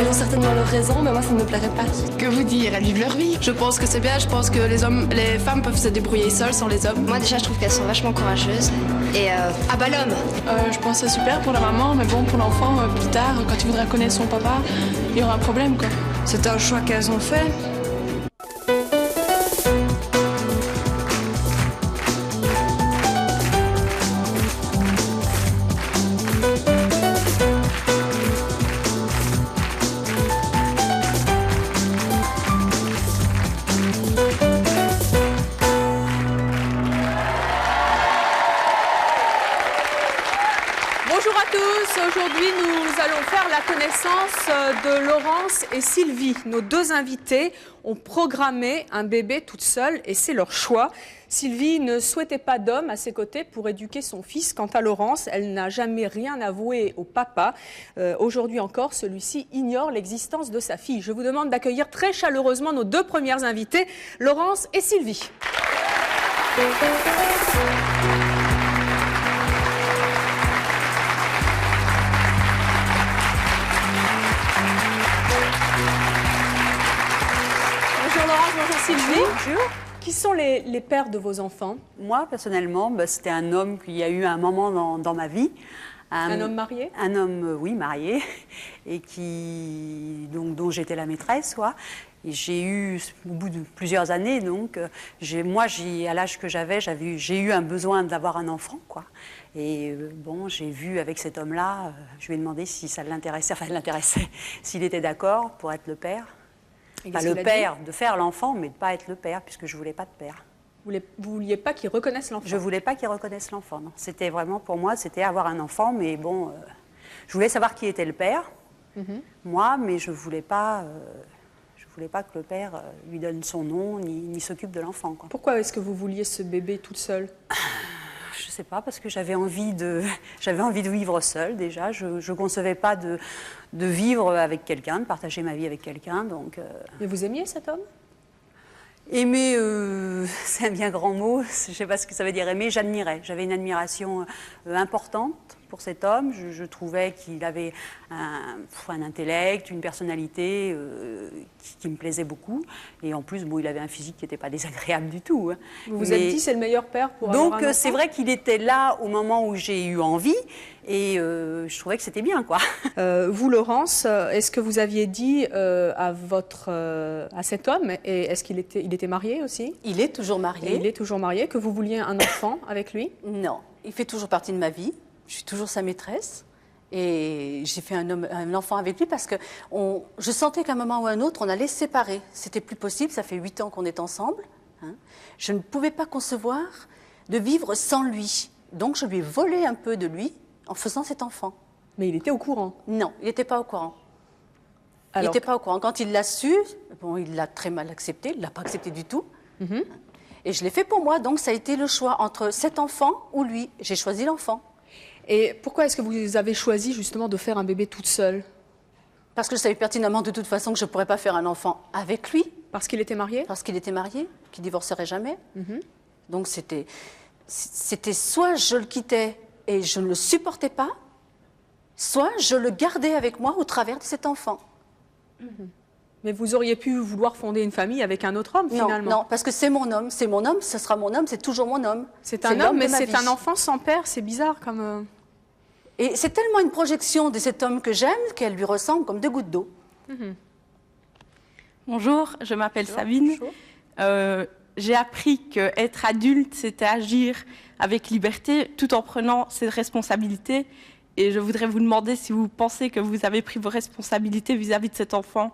ont certainement leur raison, mais moi ça ne me plairait pas. Que vous dire, elles vivent leur vie. Je pense que c'est bien, je pense que les femmes peuvent se débrouiller seules sans les hommes. Moi déjà je trouve qu'elles sont vachement courageuses. Et ah bah l'homme. Je pense que c'est super pour la maman, mais bon pour l'enfant, plus tard, quand il voudra connaître son papa, il y aura un problème quoi. C'est un choix qu'elles ont fait. Aujourd'hui, nous allons faire la connaissance de Laurence et Sylvie. Nos deux invités ont programmé un bébé toute seule et c'est leur choix. Sylvie ne souhaitait pas d'homme à ses côtés pour éduquer son fils. Quant à Laurence, elle n'a jamais rien avoué au papa. Aujourd'hui encore, celui-ci ignore l'existence de sa fille. Je vous demande d'accueillir très chaleureusement nos deux premières invitées, Laurence et Sylvie. Bonjour Sylvie. Bonjour. Qui sont les pères de vos enfants? Moi, personnellement, c'était un homme qui a eu un moment dans ma vie. Un homme marié? Un homme, oui, marié, et dont j'étais la maîtresse, quoi. Et j'ai eu, au bout de plusieurs années, donc, à l'âge que j'ai eu un besoin d'avoir un enfant, quoi. Et bon, j'ai vu avec cet homme-là, je lui ai demandé si ça l'intéressait, s'il était d'accord pour être le père. Enfin, le père, de faire l'enfant, mais de ne pas être le père, puisque je ne voulais pas de père. Vous ne vouliez pas qu'il reconnaisse l'enfant? Je ne voulais pas qu'il reconnaisse l'enfant, non. C'était vraiment, pour moi, c'était avoir un enfant, mais bon, je voulais savoir qui était le père, moi, mais je ne voulais pas que le père lui donne son nom, ni s'occupe de l'enfant, quoi. Pourquoi est-ce que vous vouliez ce bébé toute seule? Je ne sais pas, parce que j'avais envie de vivre seule, déjà. Je ne concevais pas de vivre avec quelqu'un, de partager ma vie avec quelqu'un, donc... Mais vous aimiez cet homme? Aimer, c'est un bien grand mot, je ne sais pas ce que ça veut dire aimer, j'admirais. J'avais une admiration importante pour cet homme. Je trouvais qu'il avait un intellect, une personnalité qui me plaisait beaucoup. Et en plus, bon, il avait un physique qui n'était pas désagréable du tout. Hein. Vous vous êtes dit, c'est le meilleur père pour avoir un enfant? Donc, c'est vrai qu'il était là au moment où j'ai eu envie. Et je trouvais que c'était bien, quoi. Vous, Laurence, est-ce que vous aviez dit à cet homme, et est-ce qu'il était marié aussi? Il est toujours marié. Et il est toujours marié, que vous vouliez un enfant avec lui? Non, il fait toujours partie de ma vie. Je suis toujours sa maîtresse. Et j'ai fait un enfant avec lui parce que je sentais qu'à un moment ou à un autre, on allait se séparer. C'était plus possible, ça fait 8 ans qu'on est ensemble. Hein. Je ne pouvais pas concevoir de vivre sans lui. Donc je lui ai volé un peu de lui en faisant cet enfant. Mais il était au courant? Non, il n'était pas au courant. Il n'était pas au courant. Quand il l'a su, bon, il l'a très mal accepté, il ne l'a pas accepté du tout. Et je l'ai fait pour moi, donc ça a été le choix entre cet enfant ou lui. J'ai choisi l'enfant. Et pourquoi est-ce que vous avez choisi justement de faire un bébé toute seule? Parce que je savais pertinemment de toute façon que je ne pourrais pas faire un enfant avec lui. Parce qu'il était marié? Parce qu'il était marié, qu'il ne divorcerait jamais. Donc c'était soit je le quittais et je ne le supportais pas, soit je le gardais avec moi au travers de cet enfant. Mais vous auriez pu vouloir fonder une famille avec un autre homme, finalement? Non, parce que c'est mon homme, ce sera mon homme, c'est toujours mon homme. C'est un homme, mais c'est un enfant sans père, c'est bizarre comme... Et c'est tellement une projection de cet homme que j'aime qu'elle lui ressemble comme deux gouttes d'eau. Bonjour, je m'appelle Sabine. J'ai appris qu'être adulte, c'était agir avec liberté tout en prenant ses responsabilités. Et je voudrais vous demander si vous pensez que vous avez pris vos responsabilités vis-à-vis de cet enfant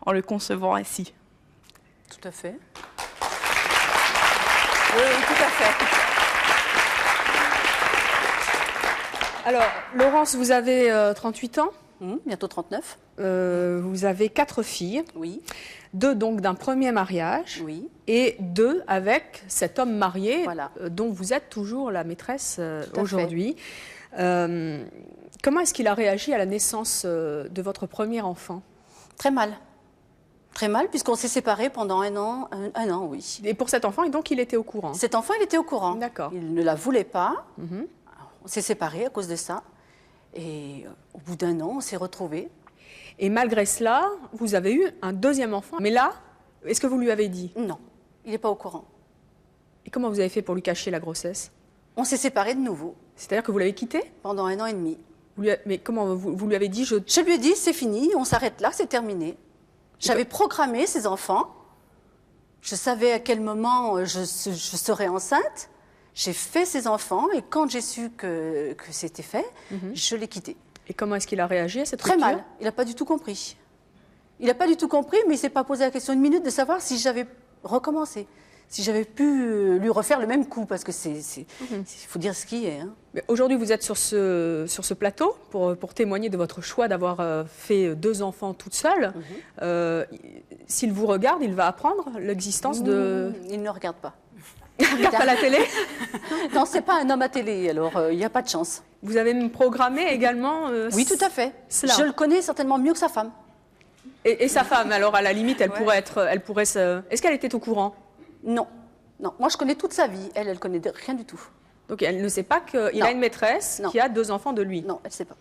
en le concevant ainsi. Tout à fait. Oui, tout à fait. Alors, Laurence, vous avez 38 ans. Bientôt 39. Vous avez 4 filles. Oui. 2 donc d'un premier mariage. Oui. Et 2 avec cet homme marié, voilà, dont vous êtes toujours la maîtresse aujourd'hui. Comment est-ce qu'il a réagi à la naissance de votre premier enfant? Très mal. Très mal, puisqu'on s'est séparés pendant un an, oui. Et pour cet enfant, et donc il était au courant? Cet enfant, il était au courant. D'accord. Il ne la voulait pas. On s'est séparés à cause de ça. Et au bout d'un an, on s'est retrouvés. Et malgré cela, vous avez eu un deuxième enfant. Mais là, est-ce que vous lui avez dit? Non, il n'est pas au courant. Et comment vous avez fait pour lui cacher la grossesse? On s'est séparés de nouveau. C'est-à-dire que vous l'avez quitté? Pendant 1 an et demi. Mais comment vous lui avez dit Je lui ai dit, c'est fini, on s'arrête là, c'est terminé. J'avais programmé ces enfants. Je savais à quel moment je serais enceinte. J'ai fait ces enfants et quand j'ai su que c'était fait, je l'ai quitté. Et comment est-ce qu'il a réagi à cette Très rupture? mal. Il n'a pas du tout compris. Il n'a pas du tout compris, mais il ne s'est pas posé la question une minute de savoir si j'avais recommencé. Si j'avais pu lui refaire le même coup, parce que il faut dire ce qui est. Hein. Aujourd'hui, vous êtes sur ce plateau pour témoigner de votre choix d'avoir fait 2 enfants toute seule. S'il vous regarde, il va apprendre l'existence de... Il ne regarde pas. Il ne regarde pas la télé? Non, ce n'est pas un homme à télé, alors il n'y a pas de chance. Vous avez programmé également oui, tout à fait. Cela. Je le connais certainement mieux que sa femme. Et sa femme, alors à la limite, elle pourrait être... Est-ce qu'elle était au courant? Non. Non. Moi, je connais toute sa vie. Elle connaît rien du tout. Donc, elle ne sait pas qu'il a une maîtresse qui a 2 enfants de lui? Non, elle ne sait pas.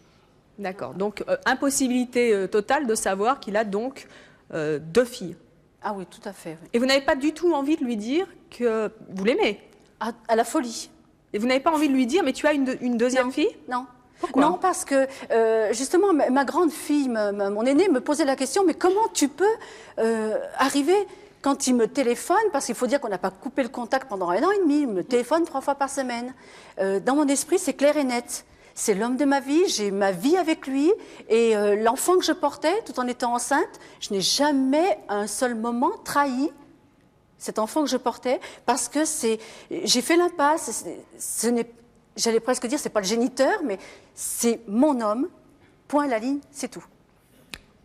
D'accord. Donc, impossibilité totale de savoir qu'il a donc 2 filles. Ah oui, tout à fait. Oui. Et vous n'avez pas du tout envie de lui dire que vous l'aimez? À la folie. Et vous n'avez pas envie de lui dire, mais tu as une deuxième fille? Non. Pourquoi? Non, parce que justement, ma grande fille, mon aînée, me posait la question, mais comment tu peux arriver quand il me téléphone, parce qu'il faut dire qu'on n'a pas coupé le contact pendant 1 an et demi, il me téléphone 3 fois par semaine. Dans mon esprit, c'est clair et net. C'est l'homme de ma vie, j'ai ma vie avec lui, et l'enfant que je portais, tout en étant enceinte, je n'ai jamais un seul moment trahi cet enfant que je portais, parce que j'ai fait l'impasse. J'allais presque dire, c'est pas le géniteur, mais c'est mon homme, point à la ligne, c'est tout.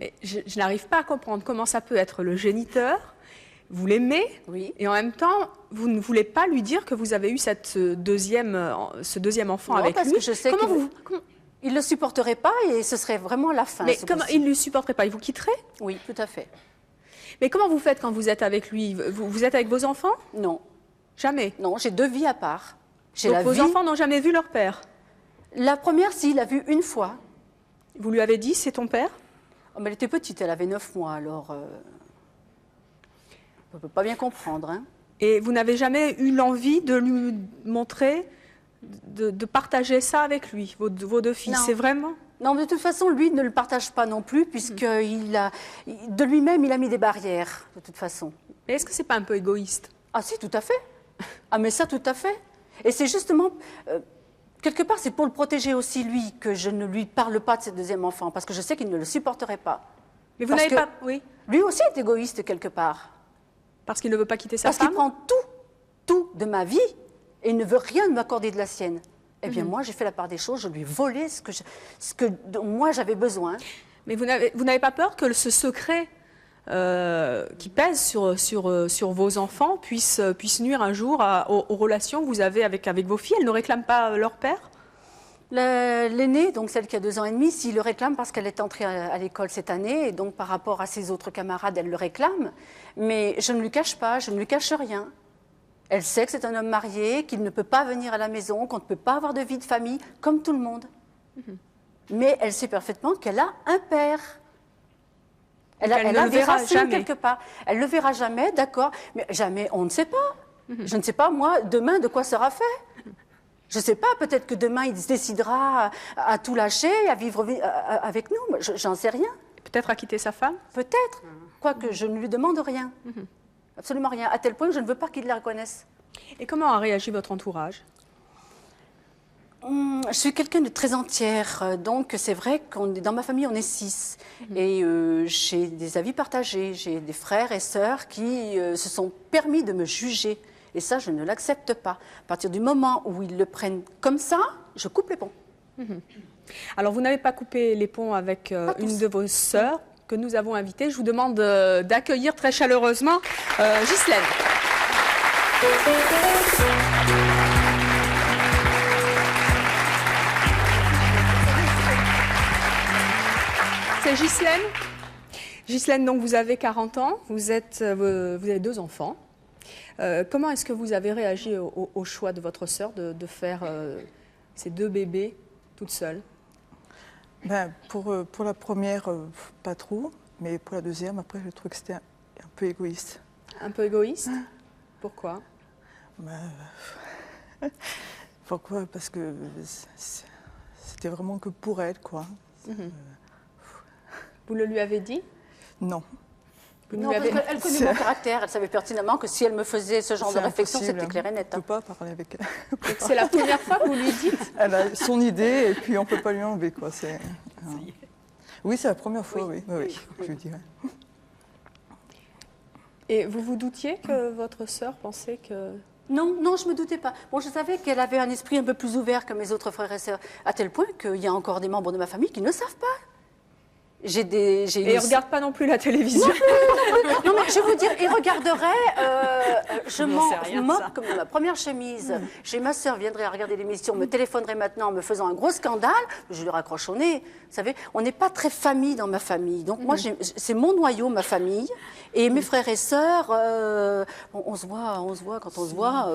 Mais je n'arrive pas à comprendre comment ça peut être le géniteur, vous l'aimez, oui. Et en même temps, vous ne voulez pas lui dire que vous avez eu ce deuxième enfant avec parce lui. Que je sais il ne le supporterait pas et ce serait vraiment la fin. Mais comment il ne le supporterait pas? Il vous quitterait? Oui, tout à fait. Mais comment vous faites quand vous êtes avec lui? Vous êtes avec vos enfants? Non. Jamais? Non, j'ai 2 vies à part. Donc vos enfants n'ont jamais vu leur père? La première, si, il l'a vu une fois. Vous lui avez dit, c'est ton père? Oh, mais elle était petite, elle avait 9 mois, alors on ne peut pas bien comprendre. Hein. Et vous n'avez jamais eu l'envie de lui montrer, de partager ça avec lui, vos 2 filles? C'est vraiment... Non, de toute façon, lui ne le partage pas non plus, de lui-même, il a mis des barrières, de toute façon. Mais est-ce que ce n'est pas un peu égoïste? Ah si, tout à fait. Ah mais ça, tout à fait. Et c'est justement, quelque part, c'est pour le protéger aussi, lui, que je ne lui parle pas de ce 2e enfant, parce que je sais qu'il ne le supporterait pas. Mais vous n'avez pas... Oui. Lui aussi est égoïste, quelque part. Parce qu'il ne veut pas quitter sa femme? Parce qu'il prend tout de ma vie et il ne veut rien m'accorder de la sienne. Eh bien, moi, j'ai fait la part des choses, je lui ai volé dont moi j'avais besoin. Mais vous n'avez pas peur que ce secret qui pèse sur vos enfants puisse nuire un jour aux relations que vous avez avec vos filles? Elles ne réclament pas leur père? L'aînée, donc celle qui a 2 ans et demi, s'il le réclame parce qu'elle est entrée à l'école cette année, et donc par rapport à ses autres camarades, elle le réclame. Mais je ne lui cache pas, je ne lui cache rien. Elle sait que c'est un homme marié, qu'il ne peut pas venir à la maison, qu'on ne peut pas avoir de vie de famille, comme tout le monde. Mais elle sait parfaitement qu'elle a un père. Elle a des racines quelque part. Elle ne le verra jamais, d'accord, mais jamais, on ne sait pas. Je ne sais pas, moi, demain, de quoi sera fait. Je ne sais pas, peut-être que demain, il se décidera à tout lâcher, à vivre avec nous. J'en sais rien. Peut-être à quitter sa femme? Peut-être. Quoique je ne lui demande rien. Absolument rien. À tel point que je ne veux pas qu'il la reconnaisse. Et comment a réagi votre entourage? Je suis quelqu'un de très entière. Donc, c'est vrai que dans ma famille, on est 6. Et j'ai des avis partagés. J'ai des frères et sœurs qui se sont permis de me juger. Et ça, je ne l'accepte pas. À partir du moment où ils le prennent comme ça, je coupe les ponts. Alors, vous n'avez pas coupé les ponts avec une de vos sœurs que nous avons invitées. Je vous demande d'accueillir très chaleureusement Ghislaine. C'est Ghislaine. Ghislaine, donc vous avez 40 ans, vous avez 2 enfants. Comment est-ce que vous avez réagi au choix de votre sœur de faire ces 2 bébés toute seule? Ben, pour la première, pas trop, mais pour la deuxième, après, je trouve que c'était un peu égoïste. Un peu égoïste? Pourquoi? Ben, pourquoi? Parce que c'était vraiment que pour elle, quoi. Vous le lui avez dit? Non. Non, parce qu'elle connaît mon caractère. Elle savait pertinemment que si elle me faisait ce genre de réflexion, c'était clair et net. On ne peut pas parler avec elle. C'est la première fois que vous lui dites? Elle a son idée et puis on ne peut pas lui enlever, quoi. Oui, c'est la première fois, oui, je dirais. Et vous vous doutiez que votre sœur pensait que... Non, non, je ne me doutais pas. Bon, je savais qu'elle avait un esprit un peu plus ouvert que mes autres frères et sœurs, à tel point qu'il y a encore des membres de ma famille qui ne savent pas. Et ils ne regardent pas non plus la télévision. Non, mais je vais vous dire, ils regarderaient, je m'en moque comme de ma première chemise. J'ai ma sœur viendrait à regarder l'émission, me téléphonerait maintenant en me faisant un gros scandale, je lui raccroche au nez. Vous savez, on n'est pas très famille dans ma famille. Donc moi, c'est mon noyau, ma famille. Et mes frères et sœurs, on se voit quand on se voit.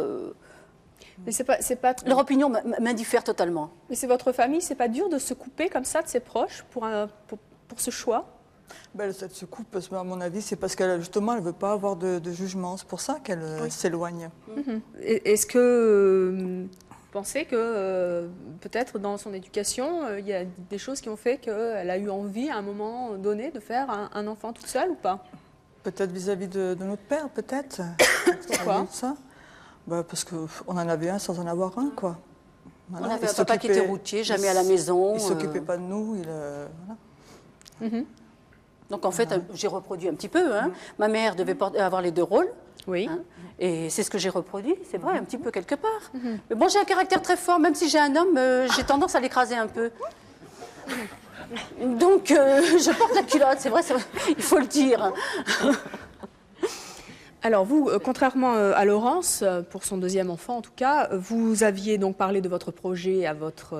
Mais c'est pas trop... Leur opinion m'indiffère totalement. Mais c'est votre famille, c'est pas dur de se couper comme ça de ses proches pour ce choix? Ben, elle se coupe, parce que, à mon avis, c'est parce qu'elle justement, elle ne veut pas avoir de jugement. C'est pour ça qu'elle s'éloigne. Est-ce que vous pensez que peut-être dans son éducation, il y a des choses qui ont fait qu'elle a eu envie à un moment donné de faire un enfant toute seule ou pas? Peut-être vis-à-vis de notre père, peut-être. Pourquoi ça? Ben, parce qu'on en avait un sans en avoir un, quoi. Voilà. On avait un papa qui était routier, jamais à la maison. Il ne s'occupait pas de nous. Voilà. Donc en fait, j'ai reproduit un petit peu. Hein. Ma mère devait avoir les deux rôles. Oui. Hein, et c'est ce que j'ai reproduit, c'est vrai, un petit peu quelque part. Mais bon, j'ai un caractère très fort, même si j'ai un homme, j'ai tendance à l'écraser un peu. Donc je porte la culotte, c'est vrai, il faut le dire. Alors vous, contrairement à Laurence, pour son deuxième enfant en tout cas, vous aviez donc parlé de votre projet à votre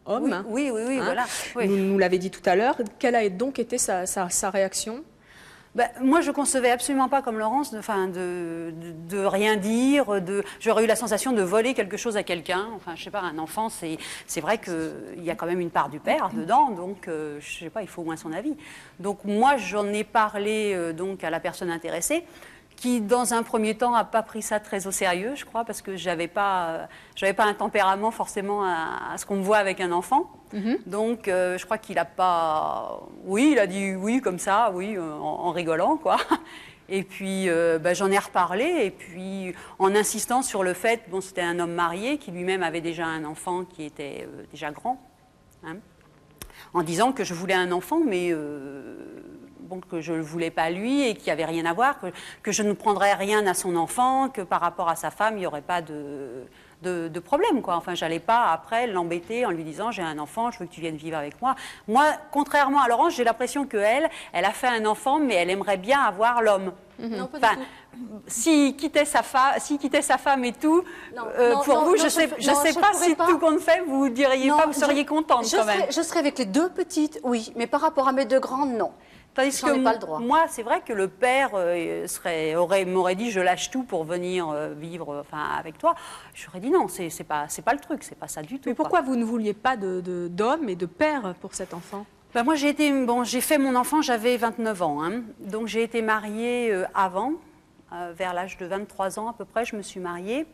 homme. Oui, voilà. Oui. Vous nous l'avez dit tout à l'heure. Quelle a donc été sa réaction? Ben, moi, je ne concevais absolument pas comme Laurence de rien dire. J'aurais eu la sensation de voler quelque chose à quelqu'un. Enfin, je ne sais pas, un enfant, c'est vrai qu'il y a quand même une part du père dedans. Donc, je ne sais pas, il faut au moins son avis. Donc, moi, j'en ai parlé donc, à la personne intéressée, qui, dans un premier temps, n'a pas pris ça très au sérieux, je crois, parce que je n'avais pas un tempérament forcément à ce qu'on me voit avec un enfant. Donc, je crois qu'il n'a pas... Oui, il a dit oui, comme ça, oui, en rigolant, quoi. Et puis, j'en ai reparlé, et puis, en insistant sur le fait, bon, c'était un homme marié, qui lui-même avait déjà un enfant qui était déjà grand, hein, en disant que je voulais un enfant, mais... Bon, que je ne le voulais pas lui et qu'il n'y avait rien à voir, que je ne prendrais rien à son enfant, que par rapport à sa femme, il n'y aurait pas de problème, quoi. Enfin, je n'allais pas après l'embêter en lui disant « j'ai un enfant, je veux que tu viennes vivre avec moi ». Moi, contrairement à Laurence, j'ai l'impression qu'elle a fait un enfant, mais elle aimerait bien avoir l'homme. Non, pas du tout. S'il quittait sa femme et tout, pour vous, je ne sais pas si tout compte fait, vous diriez pas, vous seriez contente quand même. Je serais avec les deux petites, oui, mais par rapport à mes deux grandes, non. Tandis que pas le droit. Moi, c'est vrai que le père m'aurait dit je lâche tout pour venir vivre avec toi. J'aurais dit non, c'est pas le truc, c'est pas ça du tout. Mais pourquoi vous ne vouliez pas d'homme et de père pour cet enfant? Ben moi, j'ai fait mon enfant, j'avais 29 ans. Hein. Donc j'ai été mariée avant, vers l'âge de 23 ans à peu près, je me suis mariée.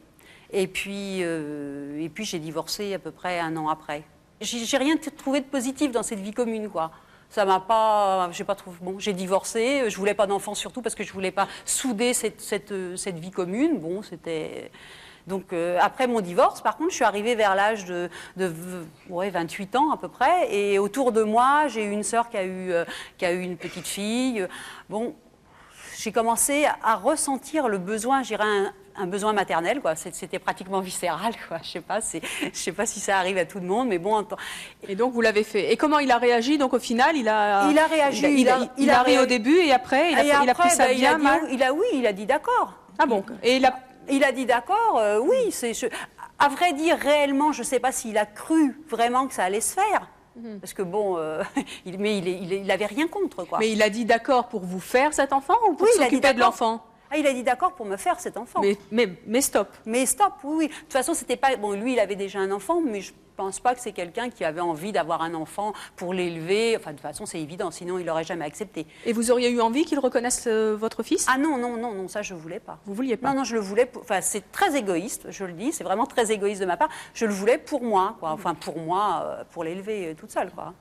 Et puis j'ai divorcé à peu près un an après. J'ai rien trouvé de positif dans cette vie commune, quoi. Ça m'a pas, j'ai pas trouvé, bon, j'ai divorcé, je voulais pas d'enfant surtout parce que je voulais pas souder cette vie commune. Bon, c'était donc après mon divorce, par contre, je suis arrivée vers l'âge de 28 ans à peu près, et autour de moi, j'ai eu une sœur qui a eu une petite fille. Bon, j'ai commencé à ressentir le besoin, je dirais un besoin maternel, quoi. C'était pratiquement viscéral, quoi. Je sais pas si ça arrive à tout le monde, mais bon. Et donc vous l'avez fait. Et comment il a réagi? Donc au final, il a réagi. Il a ri au début et après, il a pris ça bien mal. Il a dit d'accord. Ah bon? Et il a dit d'accord. Oui. À vrai dire, réellement, je ne sais pas s'il a cru vraiment que ça allait se faire. Parce que bon, il n'avait rien contre, quoi. Mais il a dit d'accord pour vous faire cet enfant ou pour s'occuper de l'enfant? Ah, il a dit d'accord pour me faire cet enfant. Mais stop. Mais stop, oui, oui. De toute façon, c'était pas... Bon, lui, il avait déjà un enfant, mais je pense pas que c'est quelqu'un qui avait envie d'avoir un enfant pour l'élever. Enfin, de toute façon, c'est évident, sinon il l'aurait jamais accepté. Et vous auriez eu envie qu'il reconnaisse votre fils? Ah non, non, non, non, ça, je voulais pas. Vous vouliez pas? Non, non, je le voulais... Enfin, c'est très égoïste, je le dis, c'est vraiment très égoïste de ma part. Je le voulais pour moi, quoi. Enfin, pour moi, pour l'élever toute seule, quoi.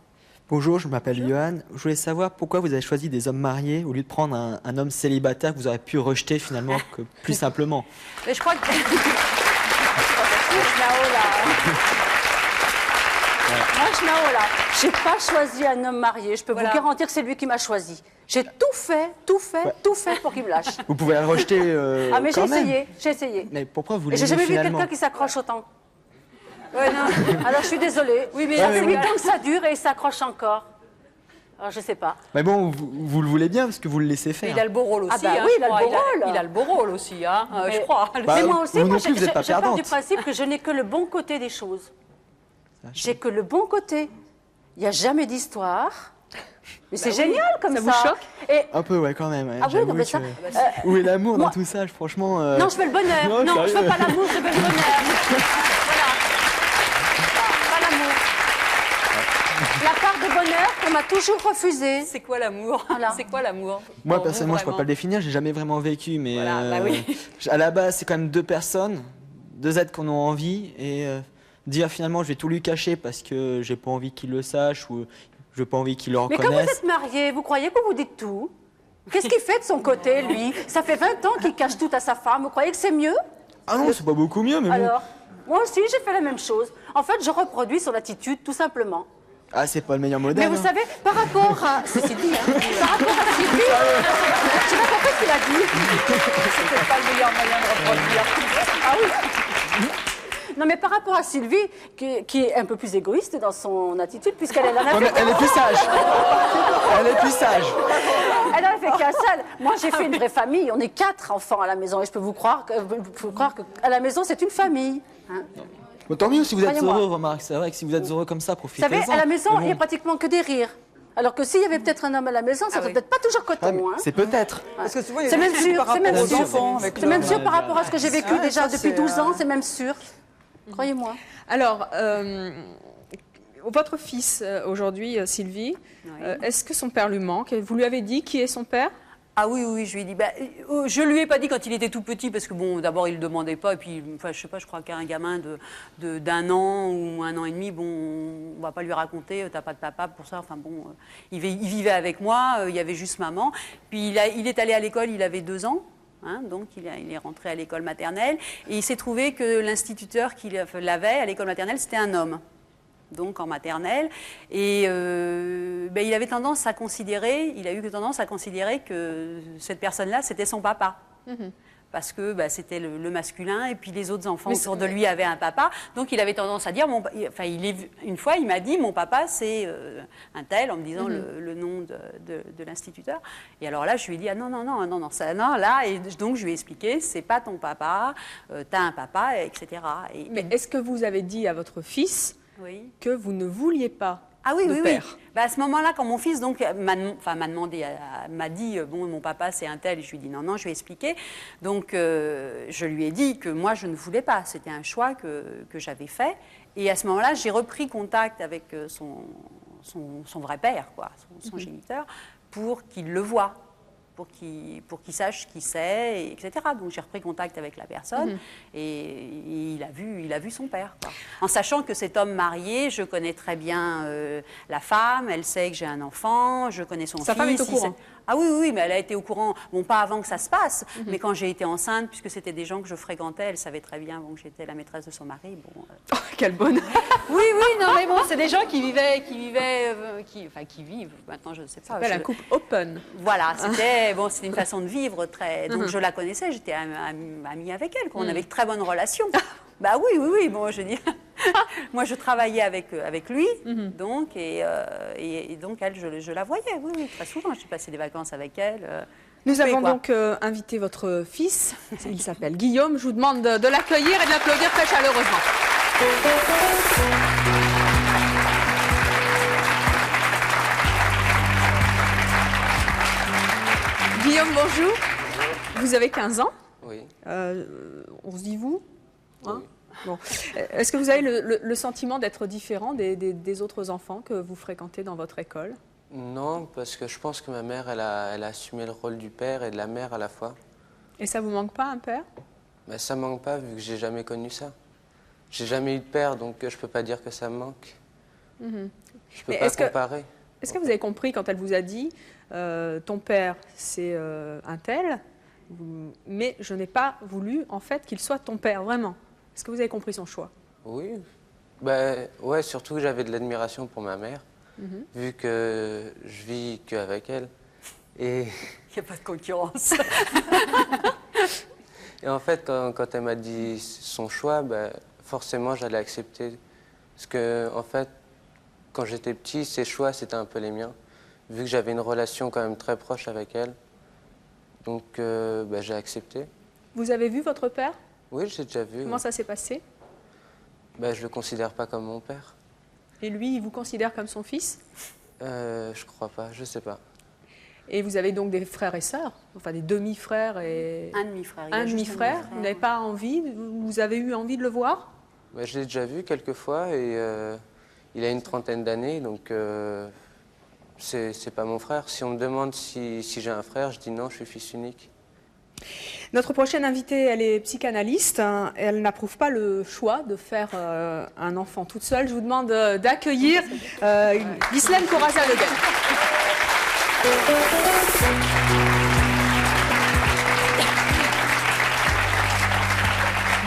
Bonjour, je m'appelle Johan. Je voulais savoir pourquoi vous avez choisi des hommes mariés au lieu de prendre un homme célibataire que vous auriez pu rejeter finalement plus simplement. Mais je crois que... Moi, je n'ai pas choisi un homme marié. Je peux vous garantir que c'est lui qui m'a choisi. J'ai tout fait pour qu'il me lâche. Vous pouvez le rejeter ah, mais quand même. j'ai essayé. Mais pourquoi vous Et l'aimez j'ai jamais vu finalement? quelqu'un qui s'accroche autant. Ouais, non. Alors, je suis désolée. Oui, mais ça fait 8 ans que ça dure et il s'accroche encore. Alors, je sais pas. Mais bon, vous le voulez bien parce que vous le laissez faire. Il a le beau rôle aussi. Ah bah oui, il a le beau rôle. Il a le beau rôle aussi, hein, je crois. Bah, mais moi aussi, vous moi, non plus, vous êtes pas je pars perdante. du principe que je n'ai que le bon côté des choses. J'ai que le bon côté. Il n'y a jamais d'histoire. Mais c'est génial comme ça. Ça vous choque? Et... Un peu, ouais, quand même. Ouais. Ah oui, non, mais ça... Où est l'amour dans tout ça, franchement Non, je veux le bonheur. Non, je veux pas l'amour, je veux le bonheur. Voilà. Pas l'amour. La part de bonheur qu'on m'a toujours refusée. C'est quoi l'amour? Voilà. C'est quoi l'amour? Moi, personnellement, je ne peux pas le définir, j'ai jamais vraiment vécu, mais Voilà, bah oui. à la base, c'est quand même deux personnes, deux êtres qu'on a envie, et dire finalement, je vais tout lui cacher parce que j'ai pas envie qu'il le sache ou je n'ai pas envie qu'il le Mais reconnaisse. quand vous êtes marié, vous croyez que vous dites tout? Qu'est-ce qu'il fait de son côté, lui? Ça fait 20 ans qu'il cache tout à sa femme. Vous croyez que c'est mieux? Ah non, c'est pas beaucoup mieux, mais bon. Alors, moi aussi, j'ai fait la même chose. En fait, je reproduis son attitude, tout simplement. Ah, c'est pas le meilleur modèle. Mais vous savez, par rapport à... C'est dit, hein. Par rapport à Sylvie... Je sais pas pourquoi il a dit. C'est pas le meilleur moyen de reproduire. Ah oui. Non, mais par rapport à Sylvie, qui est un peu plus égoïste dans son attitude, puisqu'elle en a fait... Elle est plus sage. Elle est plus sage. Elle en a fait qu'un seul. Moi, j'ai fait une vraie famille. On est 4 enfants à la maison. Et je peux vous croire qu'à la maison, c'est une famille. Hein. Bon, tant mieux si vous êtes Croyez-moi. heureux, remarque. C'est vrai que si vous êtes heureux comme ça, Vous profitez-en. savez, à la maison, Mais bon. il n'y a pratiquement que des rires. Alors que s'il y avait peut-être un homme à la maison, ça ne serait peut-être pas toujours Ah, mais coton. Hein. c'est peut-être. Parce que souvent, il y a C'est des même soucis sûr, par c'est même rapport aux sûr. enfants avec C'est même leur- sûr par rapport à ce que j'ai vécu Ah, déjà ça, depuis c'est, 12 ans, c'est même sûr. Croyez-moi. Alors, votre fils aujourd'hui, Sylvie, est-ce que son père lui manque? Vous lui avez dit qui est son père? Ah oui, oui, je lui ai dit. Je lui ai pas dit quand il était tout petit parce que bon, d'abord il le demandait pas et puis, enfin, je sais pas, je crois qu'un gamin d'un an ou 1 an et demi, bon, on va pas lui raconter, t'as pas de papa pour ça. Enfin bon, il vivait avec moi, il y avait juste maman. Puis il est allé à l'école, il avait 2 ans. Hein, donc il est rentré à l'école maternelle et il s'est trouvé que l'instituteur qui l'avait à l'école maternelle, c'était un homme. Donc en maternelle, et il avait tendance à considérer, il a eu tendance à considérer que cette personne-là, c'était son papa. Parce que c'était le masculin, et puis les autres enfants autour de lui avaient un papa. Donc il avait tendance à dire, une fois il m'a dit, mon papa c'est un tel, en me disant le nom de l'instituteur. Et alors là je lui ai dit, ah non, non, non, non, non, ça, non, là, et donc je lui ai expliqué, c'est pas ton papa, t'as un papa, etc. Mais est-ce que vous avez dit à votre fils que vous ne vouliez pas de père? Oui. À ce moment-là, quand mon fils donc m'a dit bon, mon papa c'est un tel, et je lui ai dit non, non, je lui ai expliqué. Donc je lui ai dit que moi je ne voulais pas, c'était un choix que j'avais fait. Et à ce moment-là, j'ai repris contact avec son vrai père, quoi, son géniteur, pour qu'il le voie. Pour qu'il sache qui c'est, etc. Donc j'ai repris contact avec la personne et il a vu son père. Quoi. En sachant que cet homme marié, je connais très bien la femme, elle sait que j'ai un enfant, je connais son fils. Sa femme est au courant? Ah oui, oui, mais elle a été au courant, bon, pas avant que ça se passe, mais quand j'ai été enceinte, puisque c'était des gens que je fréquentais, elle savait très bien que j'étais la maîtresse de son mari. Bon, Oh, quelle bonne! Oui, oui, non, mais bon, c'est des gens qui vivent, maintenant je ne sais pas. Ça s'appelle un couple open. Voilà, c'était une façon de vivre très... Donc je la connaissais, j'étais amie avec elle, on avait de très bonnes relations. Bah oui, oui, oui, bon, je dis... Moi, je travaillais avec lui, donc, et donc elle, je la voyais, oui, oui, très souvent. J'ai passé des vacances avec elle. Nous avons donc invité votre fils, il s'appelle Guillaume. Je vous demande de l'accueillir et de l'applaudir très chaleureusement. Guillaume, bonjour. Vous avez 15 ans. Oui. On se dit vous, hein? Oui. Bon. Est-ce que vous avez le sentiment d'être différent des autres enfants que vous fréquentez dans votre école? Non, parce que je pense que ma mère, elle a assumé le rôle du père et de la mère à la fois. Et ça vous manque pas, un père? Ben, ça me manque pas, vu que j'ai jamais connu ça. J'ai jamais eu de père, donc je peux pas dire que ça me manque. Je peux pas comparer. Est-ce que vous avez compris quand elle vous a dit ton père, c'est un tel, mais je n'ai pas voulu, en fait, qu'il soit ton père, vraiment? Est-ce que vous avez compris son choix? Oui. Ben, ouais, surtout que j'avais de l'admiration pour ma mère, vu que je vis qu'avec elle. Et... Il n'y a pas de concurrence. Et en fait, quand elle m'a dit son choix, ben, forcément, j'allais accepter. Parce que, en fait, quand j'étais petit, ses choix, c'était un peu les miens, vu que j'avais une relation quand même très proche avec elle. Donc, ben, j'ai accepté. Vous avez vu votre père? Oui, j'ai déjà vu. Comment ça s'est passé? Ben, je le considère pas comme mon père. Et lui, il vous considère comme son fils? Je crois pas, je sais pas. Et vous avez donc des frères et sœurs, enfin des demi-frères et... Un demi-frère. Un demi-frère. Vous n'avez pas envie, vous avez eu envie de le voir? Ben, je l'ai déjà vu quelques fois et il a une trentaine d'années, donc c'est pas mon frère. Si on me demande si j'ai un frère, je dis non, je suis fils unique. Notre prochaine invitée, elle est psychanalyste. Elle n'approuve pas le choix de faire un enfant toute seule. Je vous demande d'accueillir Ghislaine Corazza-Leguen.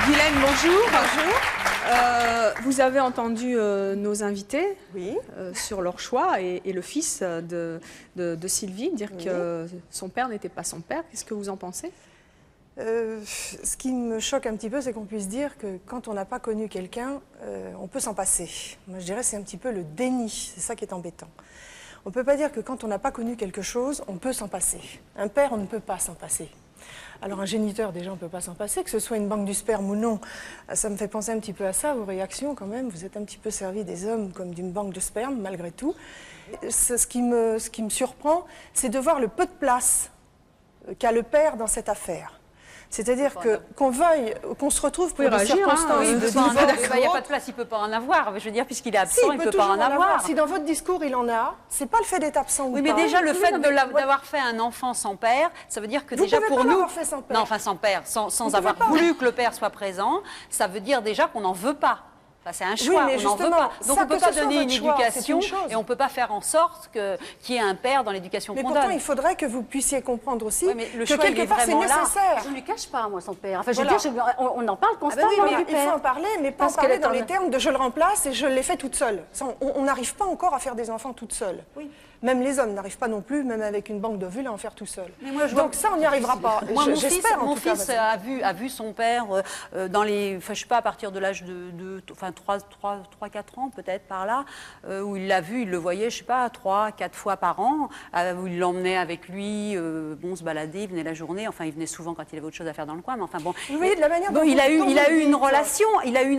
Ghislaine, bonjour. Bonjour. Vous avez entendu nos invités sur leur choix et le fils de Sylvie dire que son père n'était pas son père. Qu'est-ce que vous en pensez? Ce qui me choque un petit peu, c'est qu'on puisse dire que quand on n'a pas connu quelqu'un, on peut s'en passer. Moi, je dirais que c'est un petit peu le déni, c'est ça qui est embêtant. On ne peut pas dire que quand on n'a pas connu quelque chose, on peut s'en passer. Un père, on ne peut pas s'en passer. Alors un géniteur, déjà, on ne peut pas s'en passer, que ce soit une banque du sperme ou non. Ça me fait penser un petit peu à ça, vos réactions quand même. Vous êtes un petit peu servi des hommes comme d'une banque de sperme, malgré tout. Ce qui me surprend, c'est de voir le peu de place qu'a le père dans cette affaire. C'est-à-dire qu'on veuille, qu'on se retrouve pour des circonstances de divorce. Il n'y a pas de place, il ne peut pas en avoir. Je veux dire, puisqu'il est absent, il ne peut pas en avoir. Si dans votre discours il en a, c'est pas le fait d'être absent ou pas. Oui, mais déjà le fait d'avoir fait un enfant sans père, ça veut dire que déjà pour nous, non, enfin sans père, sans avoir voulu que le père soit présent, ça veut dire déjà qu'on n'en veut pas. Enfin, c'est un choix, on n'en veut pas. Donc on ne peut pas donner une éducation et on ne peut pas faire en sorte qu'il y ait un père dans l'éducation qu'on donne. Mais pourtant, il faudrait que vous puissiez comprendre aussi que quelque part c'est nécessaire. Je ne lui cache pas, moi, son père. Enfin, je veux dire, on en parle constamment du père. Il faut en parler, mais pas en parler dans les termes de je le remplace et je l'ai fait toute seule. On n'arrive pas encore à faire des enfants toute seule. Oui. Même les hommes n'arrent pas non plus, même avec une banque d'ovules, à en faire tout seul. Donc ça, on n'y arrivera pas. Moi, mon fils a vu son père dans les, enfin, je sais pas, à partir de l'âge de 3-4 ans, peut-être par là, où il l'a vu, il le voyait, je sais pas, 3-4 fois par an, où il l'emmenait avec lui, se balader, il venait la journée, enfin, il venait souvent quand il avait autre chose à faire dans le coin, mais enfin bon. Vous voyez, de la manière dont il a eu une relation, il l'a vu.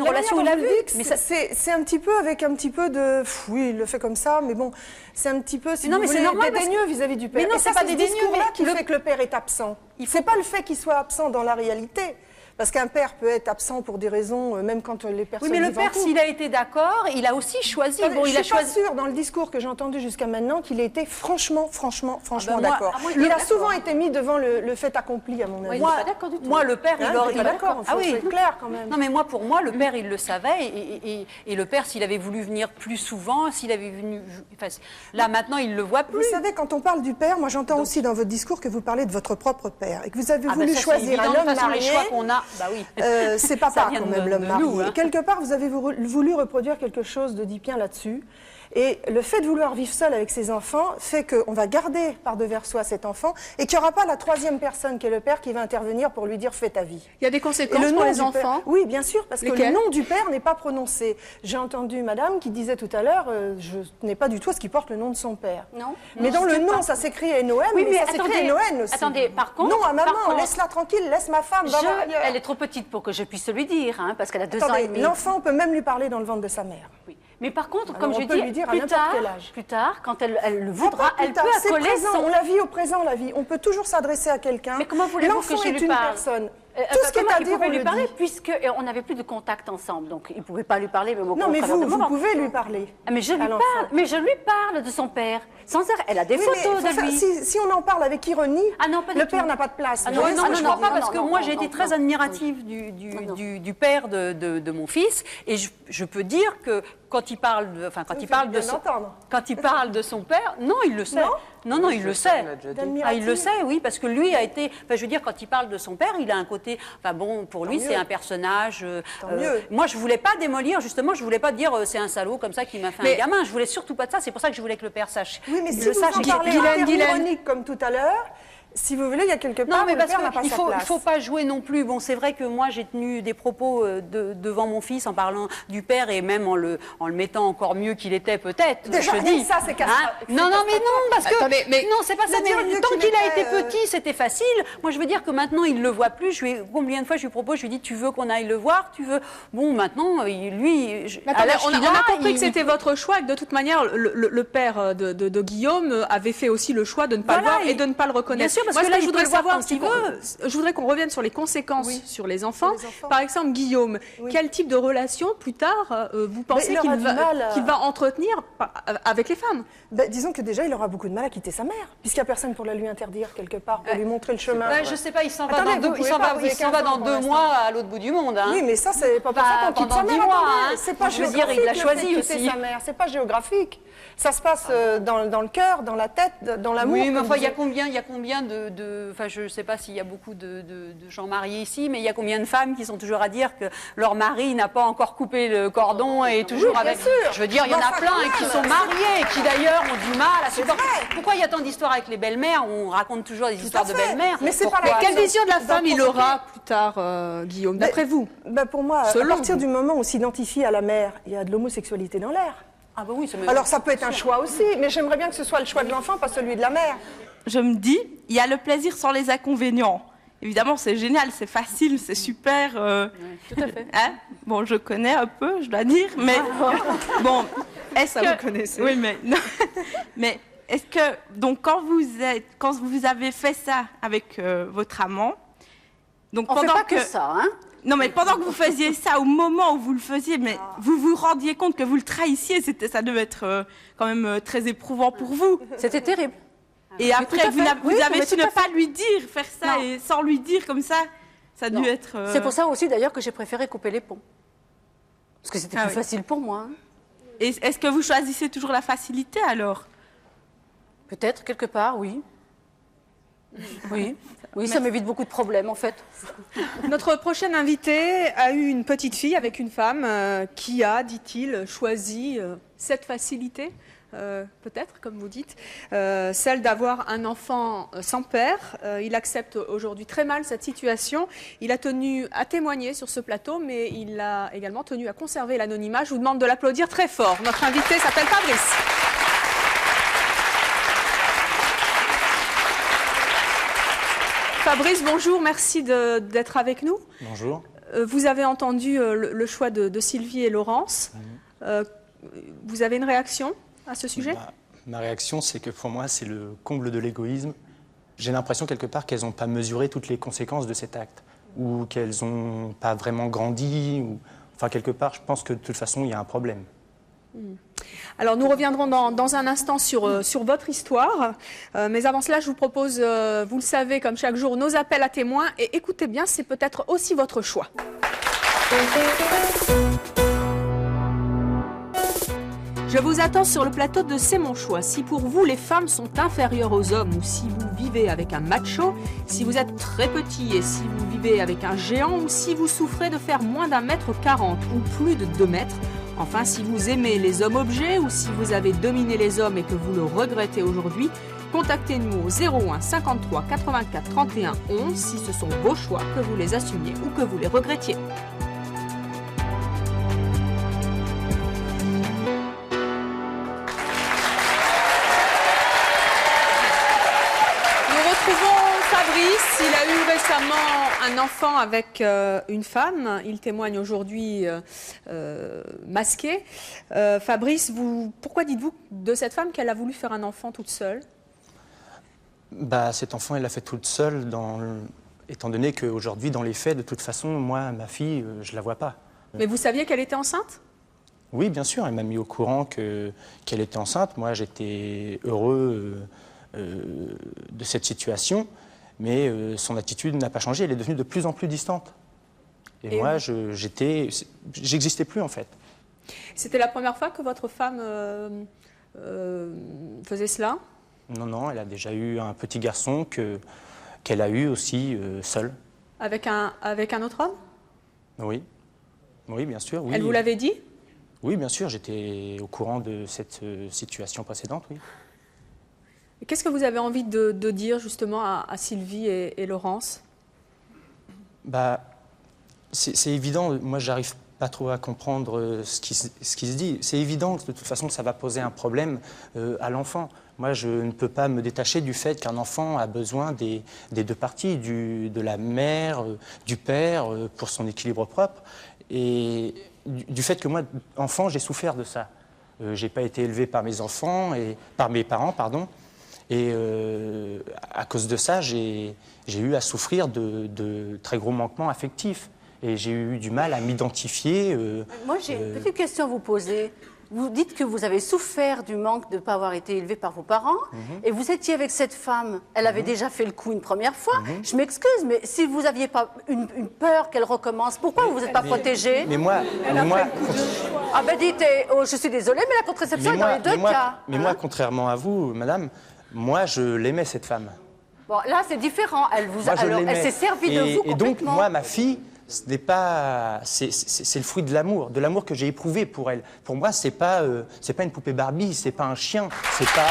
Mais c'est un petit peu avec un petit peu de, oui, il le fait comme ça, mais bon, c'est un petit peu, si non, mais c'est normal, dédaigneux vis-à-vis du père. Mais non, c'est pas des discours-là qui fait que le père est absent. C'est pas le fait qu'il soit absent dans la réalité. Parce qu'un père peut être absent pour des raisons, même quand les personnes... Oui, mais le père, s'il a été d'accord, il a aussi choisi. Bon, je ne suis pas sûre, dans le discours que j'ai entendu jusqu'à maintenant, qu'il ait été franchement d'accord. Il a souvent été mis devant le fait accompli, à mon avis. Moi, le père, il est d'accord. C'est clair, quand même. Non, mais moi, pour moi, le père, il le savait. Et le père, s'il avait voulu venir plus souvent, s'il avait venu... Là, maintenant, il ne le voit plus. Vous savez, quand on parle du père, moi, j'entends aussi dans votre discours que vous parlez de votre propre père et que vous avez voulu choisir un homme marié. Bah oui. C'est papa quand même l'homme marié. Hein. Quelque part, vous avez voulu reproduire quelque chose de d'Oedipien là-dessus. Et le fait de vouloir vivre seul avec ses enfants fait qu'on va garder par-devers soi cet enfant et qu'il n'y aura pas la troisième personne qui est le père qui va intervenir pour lui dire « fais ta vie ». Il y a des conséquences pour les enfants? Oui, bien sûr, parce que le nom du père n'est pas prononcé. J'ai entendu madame qui disait tout à l'heure je n'ai pas du tout à ce qui porte le nom de son père. Non. Mais dans le nom, ça s'écrit N-O-M, mais ça s'écrit N-O-N aussi. Attendez, par contre... Non, à maman, laisse-la tranquille, laisse ma femme. Elle est trop petite pour que je puisse lui dire, hein, parce qu'elle a 2 ans et demi. L'enfant peut même lui parler dans le ventre de sa mère. Oui. Mais par contre, Alors, comme on je peut dis, lui dire à plus n'importe tard, quel âge. plus tard, quand elle le voudra, elle peut C'est accoler présent, son... on la vit au présent, la vie. On peut toujours s'adresser à quelqu'un. Mais comment voulez-vous que L'enfant je est lui une parle personne. Tout ce qui est Comment à il dire, pouvait on lui le parler, dit. puisqu'on n'avait plus de contact ensemble. Donc, il ne pouvait pas lui parler, même au Non, mais travers de vous moi. pouvez lui parler. Ah, mais je lui à l'enfant. parle, mais je lui parle de son père, sans arrêt. Elle a des Oui, photos mais de lui. si on en parle avec ironie, Ah non, pas du le tout. père n'a pas de place. Ah Vous non, voyez ce que non, je non, veux pas dire parce que moi j'ai été très admirative non. du père de mon fils, et je peux dire que quand il parle de, enfin quand il parle de son, quand il parle de son père, non, il le sait. Non, il le sait. Ah, il le sait, oui, parce que lui a été, enfin, je veux dire, quand il parle de son père, il a un côté, enfin bon, pour lui c'est un personnage. Moi, je voulais pas démolir, justement, je voulais pas dire c'est un salaud comme ça qui m'a fait un gamin. Je voulais surtout pas de ça. C'est pour ça que je voulais que le père sache. Oui, mais si le vous sache. en parlez ironique comme tout à l'heure. Si vous voulez, il y a quelque part non, mais où parce le père n'a pas qu'il sa place. il faut pas jouer non plus. Bon, c'est vrai que moi, j'ai tenu des propos devant mon fils en parlant du père et même en le mettant encore mieux qu'il était peut-être. Déjà, je dis. ça, c'est Non, mais non, parce que Attendez, mais non, c'est pas ça. dire Mais mieux tant qu'il qu'il a était, été petit, c'était facile. Moi, je veux dire que maintenant, il le voit plus. Combien de fois je lui propose, je lui dis, tu veux qu'on aille le voir, tu veux. Bon, maintenant, lui, attendez, on a compris que c'était votre choix et que de toute manière, le père de Guillaume avait fait aussi le choix de ne pas le voir et de ne pas le reconnaître. Bien sûr, parce Moi, que ce là, que je voudrais savoir, veut. je voudrais qu'on revienne sur les conséquences sur les enfants. Par exemple, Guillaume, quel type de relation plus tard vous pensez qu'il va entretenir avec les femmes? Disons que déjà, il aura beaucoup de mal à quitter sa mère, puisqu'il n'y a personne pour la lui interdire quelque part, pour lui montrer le chemin. Je sais pas, il s'en va Attendez, dans 2 mois à l'autre bout du monde. Hein. Oui, mais ça, c'est pas pour ça qu'on quitte sa mère. C'est pas je veux dire, il l'a choisi aussi. Sa mère, c'est pas géographique. Ça se passe dans le cœur, dans la tête, dans l'amour. Oui, mais enfin, il y a combien de enfin, je sais pas s'il y a beaucoup de gens mariés ici, mais il y a combien de femmes qui sont toujours à dire que leur mari n'a pas encore coupé le cordon et est toujours avec. Je veux dire, il y en a plein qui sont mariés et qui d'ailleurs ont du mal à supporter. Pourquoi il y a tant d'histoires avec les belles-mères? On raconte toujours des histoires de belles-mères. Mais c'est pas quelle vision de la femme il aura plus tard, Guillaume, d'après vous? Pour moi, à partir du moment où on s'identifie à la mère, il y a de l'homosexualité dans l'air. Ah bah oui, alors ça peut être un choix aussi, mais j'aimerais bien que ce soit le choix de l'enfant, pas celui de la mère. Je me dis, il y a le plaisir sans les inconvénients. Évidemment, c'est génial, c'est facile, c'est super. Tout à fait. Hein, bon, je connais un peu, je dois dire, mais bon, est-ce que vous connaissez? Oui, mais non. Mais est-ce que donc quand vous avez fait ça avec votre amant, donc on pendant fait pas que ça, hein? Non, mais pendant que vous faisiez ça, au moment où vous le faisiez, mais vous vous rendiez compte que vous le trahisiez, ça devait être quand même très éprouvant pour vous. C'était terrible. Et après, vous avez su ne pas lui dire, faire ça, et sans lui dire comme ça, ça a dû être... C'est pour ça aussi, d'ailleurs, que j'ai préféré couper les ponts. Parce que c'était plus facile pour moi. Hein. Et est-ce que vous choisissez toujours la facilité, alors? Peut-être, quelque part, oui. Oui, ça m'évite beaucoup de problèmes, en fait. Notre prochaine invitée a eu une petite fille avec une femme qui a, dit-il, choisi cette facilité, peut-être, comme vous dites, celle d'avoir un enfant sans père. Il accepte aujourd'hui très mal cette situation. Il a tenu à témoigner sur ce plateau, mais il a également tenu à conserver l'anonymat. Je vous demande de l'applaudir très fort. Notre invité s'appelle Fabrice. Fabrice, bonjour, merci d'être avec nous. Bonjour. Vous avez entendu le choix de Sylvie et Laurence. Vous avez une réaction à ce sujet? Ma réaction, c'est que pour moi, c'est le comble de l'égoïsme. J'ai l'impression quelque part qu'elles n'ont pas mesuré toutes les conséquences de cet acte, ou qu'elles n'ont pas vraiment grandi. Enfin, quelque part, je pense que de toute façon, il y a un problème. Alors nous reviendrons dans un instant sur votre histoire, mais avant cela je vous propose, vous le savez comme chaque jour, nos appels à témoins, et écoutez bien, c'est peut-être aussi votre choix. Je vous attends sur le plateau de C'est mon choix. Si pour vous les femmes sont inférieures aux hommes, ou si vous vivez avec un macho, si vous êtes très petit et si vous vivez avec un géant, ou si vous souffrez de faire moins d'1m40 ou plus de 2 mètres, enfin, si vous aimez les hommes-objets ou si vous avez dominé les hommes et que vous le regrettez aujourd'hui, contactez-nous au 01 53 84 31 11 si ce sont vos choix, que vous les assumiez ou que vous les regrettiez. Nous retrouvons Fabrice. Il a eu récemment un enfant avec une femme. Il témoigne aujourd'hui masqué. Fabrice, pourquoi dites-vous de cette femme qu'elle a voulu faire un enfant toute seule? Bah, cet enfant, elle l'a fait toute seule, étant donné qu'aujourd'hui, dans les faits, de toute façon, moi, ma fille, je ne la vois pas. Mais vous saviez qu'elle était enceinte? Oui, bien sûr, elle m'a mis au courant qu'elle était enceinte. Moi, j'étais heureux de cette situation, mais son attitude n'a pas changé. Elle est devenue de plus en plus distante. Et moi, j'existais plus, en fait. C'était la première fois que votre femme faisait cela? Non, non, elle a déjà eu un petit garçon qu'elle a eu aussi seule. Avec un autre homme? Oui, oui, bien sûr. Oui. Elle vous l'avait dit? Oui, bien sûr, j'étais au courant de cette situation précédente, oui. Qu'est-ce que vous avez envie de dire justement à Sylvie et Laurence? Bah, c'est évident, moi j'arrive pas trop à comprendre ce qui se dit. C'est évident que de toute façon ça va poser un problème à l'enfant. Moi je ne peux pas me détacher du fait qu'un enfant a besoin des deux parties, de la mère, du père, pour son équilibre propre. Et du fait que moi, enfant, j'ai souffert de ça. J'ai pas été élevé par mes enfants, par mes parents, pardon. Et à cause de ça, j'ai eu à souffrir de très gros manquements affectifs. Et j'ai eu du mal à m'identifier. Moi, j'ai une petite question à vous poser. Vous dites que vous avez souffert du manque de ne pas avoir été élevé par vos parents, et vous étiez avec cette femme. Elle avait déjà fait le coup une première fois. Je m'excuse, mais si vous n'aviez pas une peur qu'elle recommence, pourquoi vous ne vous êtes pas protégé? Mais moi... Ah ben dites, je suis désolée, mais la contraception est dans les deux cas. Mais moi, contrairement à vous, madame, moi, je l'aimais, cette femme. Bon, là, c'est différent. Elle s'est servie de vous complètement. Et donc, moi, ma fille... Ce n'est pas, c'est le fruit de l'amour que j'ai éprouvé pour elle. Pour moi, c'est pas une poupée Barbie, c'est pas un chien, c'est pas.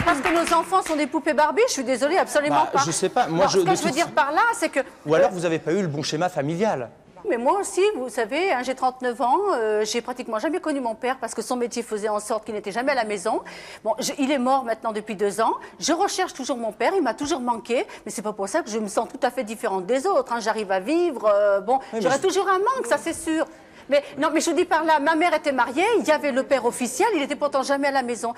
Parce que nos enfants sont des poupées Barbie, je suis désolée, absolument pas. Je sais pas. Moi, ce que je veux dire par là, c'est que. Ou alors, vous n'avez pas eu le bon schéma familial. Mais moi aussi, vous savez, hein, j'ai 39 ans, j'ai pratiquement jamais connu mon père parce que son métier faisait en sorte qu'il n'était jamais à la maison. Bon, il est mort maintenant depuis 2 ans. Je recherche toujours mon père, il m'a toujours manqué, mais c'est pas pour ça que je me sens tout à fait différente des autres. Hein. J'arrive à vivre, j'aurai toujours un manque, ça c'est sûr. Mais non, mais je vous dis par là, ma mère était mariée, il y avait le père officiel, il n'était pourtant jamais à la maison.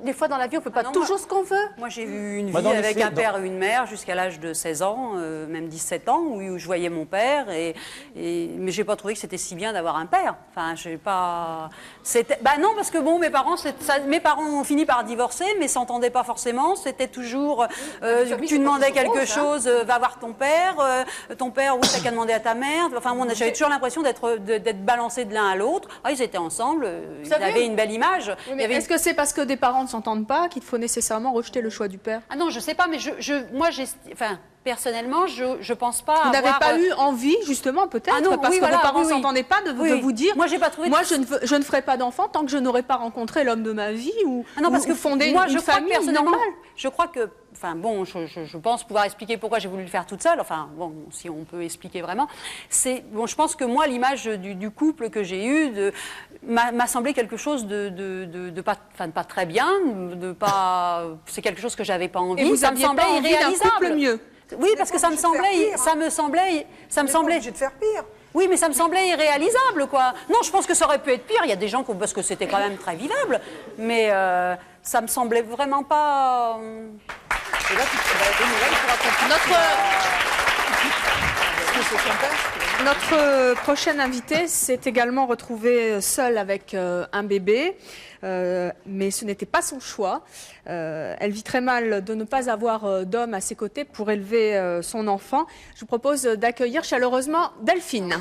Des fois dans la vie, on ne peut pas toujours ce qu'on veut. Moi, j'ai eu une vie avec un père et une mère jusqu'à l'âge de 16 ans, même 17 ans, où je voyais mon père, mais je n'ai pas trouvé que c'était si bien d'avoir un père. Enfin, je n'ai pas... Bah non, parce que bon, mes parents ont fini par divorcer, mais s'entendaient pas forcément. C'était toujours, tu demandais quelque chose, va voir ton père, oui, t'as qu'à demander à ta mère. Enfin, j'avais toujours l'impression d'être balancés de l'un à l'autre. Ah, ils étaient ensemble, ils avaient une belle image. Oui, mais est-ce que c'est parce que des parents ne s'entendent pas qu'il faut nécessairement rejeter le choix du père? Ah non, je sais pas, mais personnellement, je pense pas. Vous n'avez pas eu envie, justement, peut-être, parce que vos parents ne s'entendaient pas, de vous dire. Moi, j'ai pas trouvé. Moi, je ne ferai pas d'enfant tant que je n'aurai pas rencontré l'homme de ma vie ou fondé une famille normale. Je crois que. Enfin bon, je pense pouvoir expliquer pourquoi j'ai voulu le faire toute seule. Enfin bon, si on peut expliquer vraiment, je pense que moi l'image du couple que j'ai eu m'a semblé quelque chose de pas très bien, c'est quelque chose que j'avais pas envie. Et vous ça me semblait irréalisable. Mieux. Oui, parce que ça me semblait. Obligé de faire pire. Oui, mais ça me semblait irréalisable, quoi. Non, je pense que ça aurait pu être pire. Il y a des gens parce que c'était quand même très vivable, mais ça me semblait vraiment pas. Et là, notre prochaine invitée s'est également retrouvée seule avec un bébé, mais ce n'était pas son choix. Elle vit très mal de ne pas avoir d'homme à ses côtés pour élever son enfant. Je vous propose d'accueillir chaleureusement Delphine.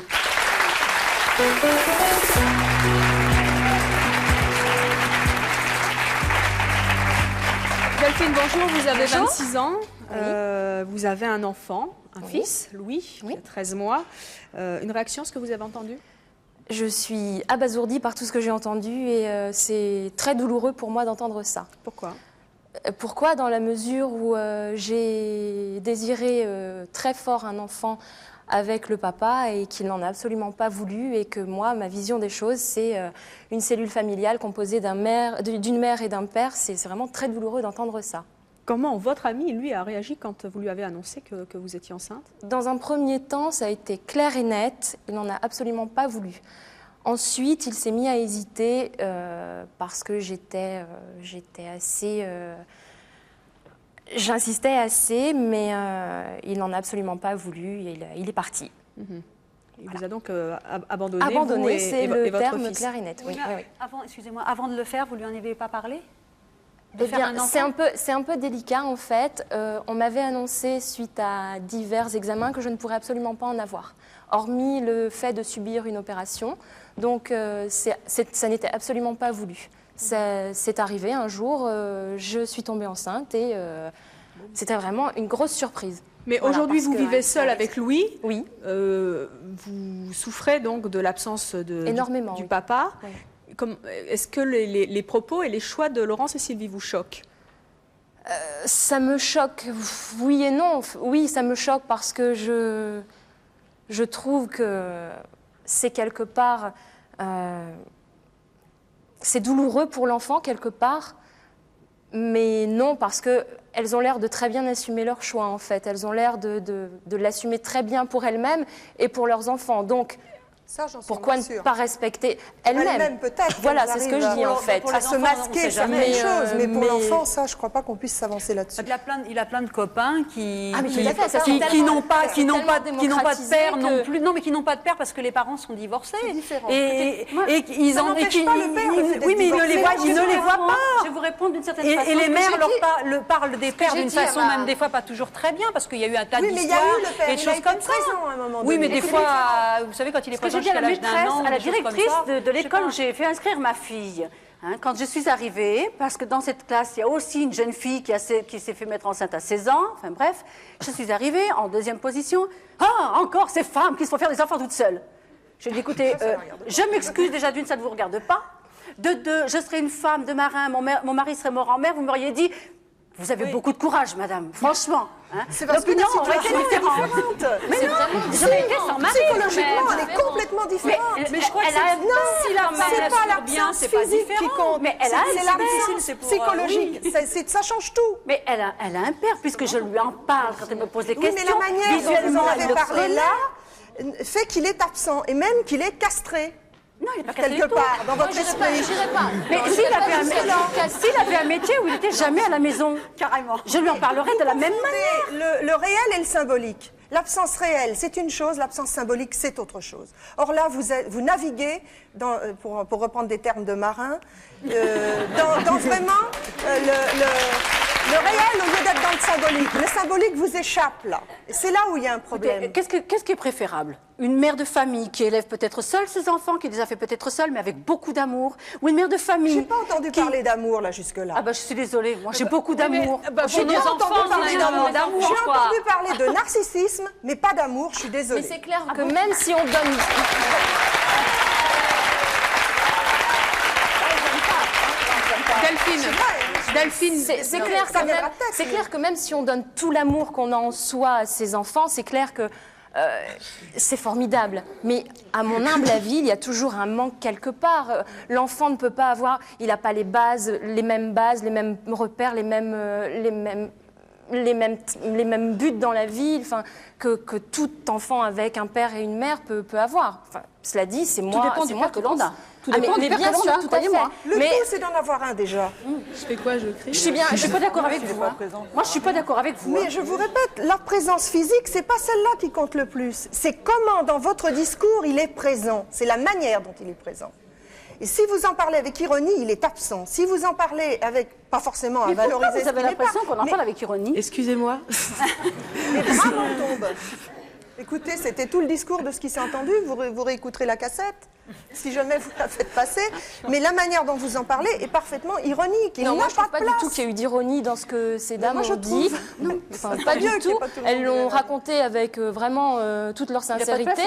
Delphine, bonjour, vous avez 26 ans, vous avez un enfant, un fils, Louis, qui a 13 mois. Une réaction à ce que vous avez entendu? Je suis abasourdie par tout ce que j'ai entendu et c'est très douloureux pour moi d'entendre ça. Pourquoi? Pourquoi? Dans la mesure où j'ai désiré très fort un enfant avec le papa et qu'il n'en a absolument pas voulu et que moi, ma vision des choses, c'est une cellule familiale composée d'une mère et d'un père. C'est vraiment très douloureux d'entendre ça. Comment votre ami, lui, a réagi quand vous lui avez annoncé que vous étiez enceinte? Dans un premier temps, ça a été clair et net. Il n'en a absolument pas voulu. Ensuite, il s'est mis à hésiter parce que j'étais assez... J'insistais assez, mais il n'en a absolument pas voulu et il est parti. Il vous a donc abandonné. Abandonné, c'est le votre terme fils. clair et net. Oui, oui. Excusez-moi, avant de le faire, vous lui en avez pas parlé? C'est un peu délicat en fait. On m'avait annoncé suite à divers examens que je ne pourrais absolument pas en avoir, hormis le fait de subir une opération. Donc ça n'était absolument pas voulu. C'est arrivé un jour, je suis tombée enceinte et c'était vraiment une grosse surprise. Mais voilà, aujourd'hui, vous vivez seule avec Louis. Oui. Vous souffrez donc de l'absence du papa. Oui. Est-ce que les propos et les choix de Laurence et Sylvie vous choquent? Ça me choque, oui et non. Oui, ça me choque parce que je trouve que c'est quelque part... c'est douloureux pour l'enfant quelque part, mais non, parce qu'elles ont l'air de très bien assumer leur choix en fait. Elles ont l'air de l'assumer très bien pour elles-mêmes et pour leurs enfants. Donc, ça, pourquoi ne pas respecter elles-mêmes? Elles-mêmes peut-être. Voilà, c'est ce que je dis en fait. À se masquer, c'est une chose, mais pour l'enfant, ça, je ne crois pas qu'on puisse s'avancer là-dessus. Il a plein de copains qui n'ont pas de père non plus. Non, mais qui n'ont pas de père parce que les parents sont divorcés. Et ils en n'empêchent pas le père. Oui, mais ils ne les voient pas. Je vais vous répondre d'une certaine façon. Et les mères leur parlent des pères d'une façon même des fois pas toujours très bien parce qu'il y a eu un tas d'histoires et de choses comme ça. Oui, mais des fois, vous savez, quand il est présent à la maîtresse, à la directrice de l'école où j'ai fait inscrire ma fille. Quand je suis arrivée, parce que dans cette classe, il y a aussi une jeune fille qui s'est fait mettre enceinte à 16 ans, enfin bref, je suis arrivée en deuxième position. Ah, encore ces femmes qui se font faire des enfants toutes seules. Je lui ai dit, écoutez, je m'excuse déjà d'une, ça ne vous regarde pas. De deux, je serais une femme de marin, mon mari serait mort en mer, vous m'auriez dit... Vous avez beaucoup de courage, madame, franchement. C'est parce que la situation est différente. Mais non, j'aurais été sans mari. Psychologiquement, elle est complètement différente. Mais je crois que si la femme l'assure bien, c'est pas différent. Qui compte. Mais elle a c'est l'absence psychologique. Ça change tout. Mais elle a un père, puisque je lui en parle quand elle me pose des questions. Oui, mais la manière dont vous en avez parlé là fait qu'il est absent et même qu'il est castré. Non, il n'est pas castré quelque part dans votre esprit. Mais s'il avait un métier où il n'était jamais à la maison, carrément, je lui en parlerais de la même manière. Le réel et le symbolique. L'absence réelle, c'est une chose, l'absence symbolique, c'est autre chose. Or là, vous naviguez, pour reprendre des termes de marin, dans vraiment le réel au lieu d'être dans le symbolique. Le symbolique vous échappe là. C'est là où il y a un problème. Qu'est-ce qui est préférable? Une mère de famille qui élève peut-être seule ses enfants, qui les a fait peut-être seule, mais avec beaucoup d'amour, ou une mère de famille... J'ai pas entendu parler d'amour là jusque-là. Ah bah je suis désolée, moi j'ai beaucoup d'amour. J'ai pas entendu parler d'amour. J'ai entendu parler de narcissisme, mais pas d'amour, je suis désolée. Mais c'est clair que même si on donne... Delphine, c'est clair que même si on donne tout l'amour qu'on a en soi à ses enfants, c'est clair que c'est formidable. Mais à mon humble avis, il y a toujours un manque quelque part. L'enfant ne peut pas avoir, il n'a pas les mêmes repères, les mêmes buts dans la vie, enfin, que tout enfant avec un père et une mère peut avoir. Enfin, cela dit, c'est moi. Tout dépend du père que l'on a. Tout dépend mais bien sûr, tout à fait. Le tout, c'est d'en avoir un déjà. Je fais quoi, je crie? Je suis pas d'accord avec vous. Moi, je suis pas d'accord avec vous. Mais je vous répète, la présence physique, c'est pas celle-là qui compte le plus. C'est comment, dans votre discours, il est présent. C'est la manière dont il est présent. Et si vous en parlez avec ironie, il est absent. Si vous en parlez avec, pas forcement à valoriser... Vous avez l'impression qu'on en parle avec ironie? Excusez-moi. Les bras m'en tombent. Écoutez, c'était tout le discours de ce qui s'est entendu. Vous réécouterez la cassette, si jamais vous la faites passer. Mais la manière dont vous en parlez est parfaitement ironique. Non, moi, je ne trouve pas du tout qu'il y a eu d'ironie dans ce que ces dames ont dit. Non, enfin, pas du tout. Elles l'ont raconté avec vraiment toute leur sincérité.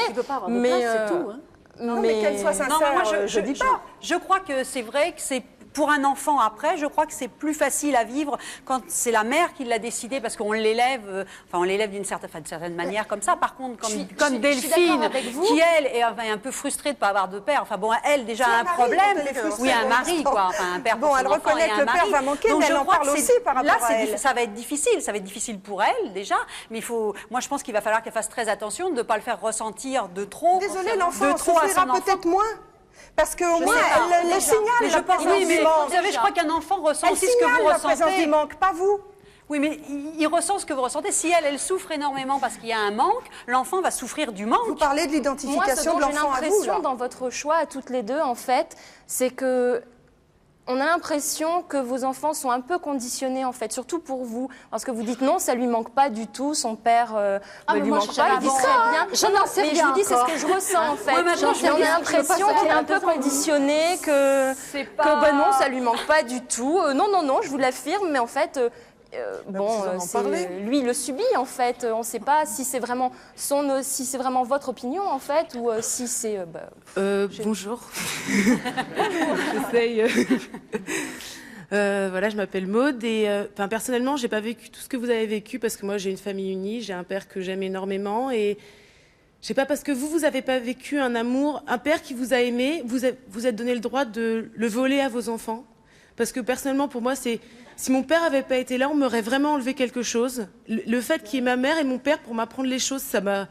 Mais c'est tout. Non, mais qu'elle soit sincère, je dis pas. Je crois que c'est vrai que c'est pour un enfant après, je crois que c'est plus facile à vivre quand c'est la mère qui l'a décidé, parce qu'on l'élève, enfin on l'élève d'une certaine manière comme ça. Par contre, comme Delphine, qui elle est un peu frustrée de ne pas avoir de père, enfin bon, elle déjà a un problème, oui, un mari, quoi, enfin un père pour son enfant et un mari. Le père va manquer, mais elle en parle aussi par rapport à elle. Ça va être difficile pour elle déjà, mais moi je pense qu'il va falloir qu'elle fasse très attention de ne pas le faire ressentir de trop. Désolée, l'enfant souffrira peut-être moins. Parce qu'au moins, elle signale la présence du manque. Vous savez, je crois qu'un enfant ressent aussi ce que vous ressentez. La présence du manque, pas vous. Oui, mais il ressent ce que vous ressentez. Si elle souffre énormément parce qu'il y a un manque, l'enfant va souffrir du manque. Vous parlez de l'identification de l'enfant à vous. J'ai l'impression dans votre choix, à toutes les deux, en fait, c'est que on a l'impression que vos enfants sont un peu conditionnés, en fait, surtout pour vous. Parce que vous dites non, ça lui manque pas du tout, son père ne lui manque pas, il dit très bien. Je n'en sais rien. Mais je vous dis, c'est ce que je ressens, en fait. On a l'impression qu'il est un peu conditionné, que non, ça lui manque pas du tout. Non, je vous l'affirme, mais en fait... lui, il le subit en fait. On ne sait pas si c'est vraiment votre opinion en fait, ou si c'est. Bonjour. J'essaye. Voilà, je m'appelle Maude et personnellement, j'ai pas vécu tout ce que vous avez vécu parce que moi, j'ai une famille unie, j'ai un père que j'aime énormément et je sais pas parce que vous avez pas vécu un amour, un père qui vous a aimé, vous êtes donné le droit de le voler à vos enfants. Parce que personnellement, pour moi, c'est si mon père avait pas été là, on m'aurait vraiment enlevé quelque chose. Le fait qu'il y ait ma mère et mon père pour m'apprendre les choses, ça m'a